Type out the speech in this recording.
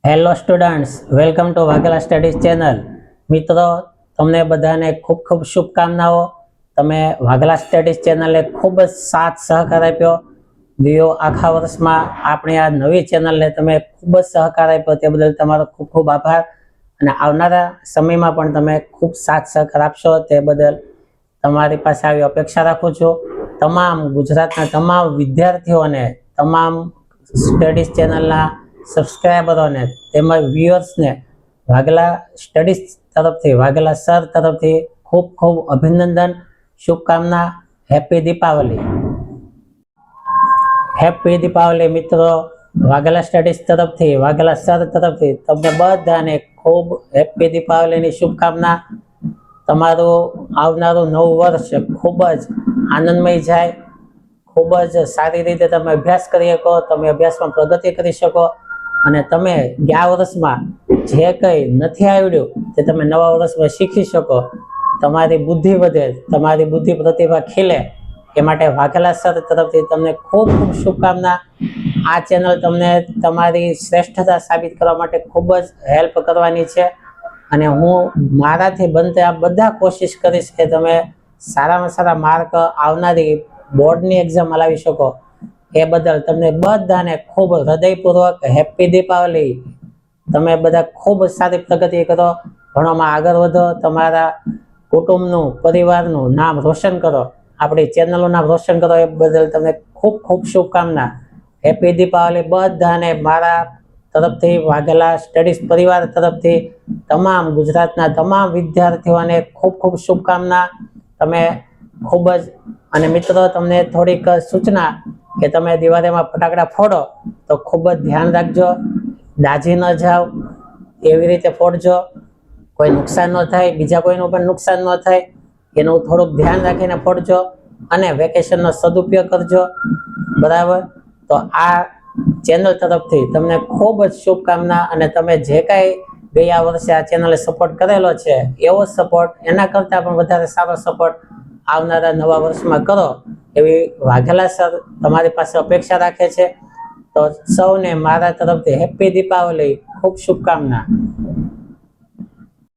Hello students, welcome to Vaghela studies channel. મિત્રો, તમને બધાને ખૂબ ખૂબ શુભકામનાઓ. તમે વાઘેલા સ્ટડીઝ ચેનલે ખૂબ જ સાથ સહકાર આપ્યો. ગયો આખા વર્ષમાં આપણી આ નવી ચેનલને તમે ખૂબ જ સહકાર આપ્યો, તે બદલ તમારો ખૂબ ખૂબ આભાર. અને આવનારા સમયમાં પણ તમે ખૂબ સાથ સહકાર આપશો, તે બદલ તમારી પાસે આવી અપેક્ષા રાખું છું. તમામ ગુજરાતના તમામ વિદ્યાર્થીઓને, તમામ સ્ટડીઝ ચેનલના સબસ્ક્રાઈબરોને તેમજ વ્યુઅર્સને વાઘેલા સ્ટડીઝ તરફથી, વાઘેલા સર તરફથી ખૂબ ખૂબ અભિનંદન, શુભકામના. હેપી દીપાવલી. હેપી દીપાવલી મિત્રો. વાઘેલા સ્ટડીઝ તરફથી, વાઘેલા સર તરફથી તમને બધાને ખૂબ હેપી દીપાવલીની શુભકામના. તમારું આવનારું નવું વર્ષ ખૂબ જ આનંદમય જાય, ખૂબ જ સારી રીતે તમે અભ્યાસ કરી શકો, તમે અભ્યાસમાં પ્રગતિ કરી શકો અને તમે ગયા વર્ષમાં જે કંઈ નથી આવડ્યું તે તમે નવા વર્ષમાં શીખી શકો, તમારી બુદ્ધિ વધે, તમારી બુદ્ધિ પ્રતિભા ખીલે, એ માટે વાઘેલા સર તરફથી તમને ખૂબ ખૂબ શુભકામના. આ ચેનલ તમને તમારી શ્રેષ્ઠતા સાબિત કરવા માટે ખૂબ જ હેલ્પ કરવાની છે અને હું મારાથી બનતે આ બધા કોશિશ કરીશ કે તમે સારામાં સારા માર્ક આવનારી બોર્ડની એક્ઝામમાં લાવી શકો. એ બદલ તમને બધાને ખૂબ હૃદયપૂર્વક હેપી દીપાવલી. તમે બધા ખૂબ સારી પ્રગતિ કરો, ભણવામાં આગળ વધો, તમારા કુટુંબનું, પરિવારનું નામ રોશન કરો, આપણી ચેનલનું નામ રોશન કરો. એ બદલ તમને ખૂબ ખૂબ શુભકામના. હેપી દીપાવલી બધાને મારા તરફથી, વાઘેલા સ્ટડીઝ પરિવાર તરફથી તમામ ગુજરાતના તમામ વિદ્યાર્થીઓને ખૂબ ખૂબ શુભકામના. તમે ખૂબ જ, અને મિત્રો તમને થોડીક સૂચના કે તમે દિવાળીમાં ફટાકડા ફોડો તો ખૂબ જ ધ્યાન રાખજો, દાઝી ન જાઓ, એવી રીતે ફોડજો, કોઈ નુકસાન ન થાય, બીજા કોઈનું પણ નુકસાન ન થાય, એનું થોડુંક ધ્યાન રાખીને ફોડજો અને વેકેશનનો સદુપયોગ કરજો. બરાબર? તો આ ચેનલ તરફથી તમને ખૂબ જ શુભકામના. અને તમે જે કાંઈ ગયા વર્ષે આ ચેનલે સપોર્ટ કરેલો છે, એવો સપોર્ટ, એના કરતાં પણ વધારે સારો સપોર્ટ આવનારા નવા વર્ષમાં કરો, એવી વાઘેલા સર તમારી પાસે અપેક્ષા રાખે છે. તો સૌને મારા તરફથી હેપી દીપાવલી, ખૂબ શુભકામના.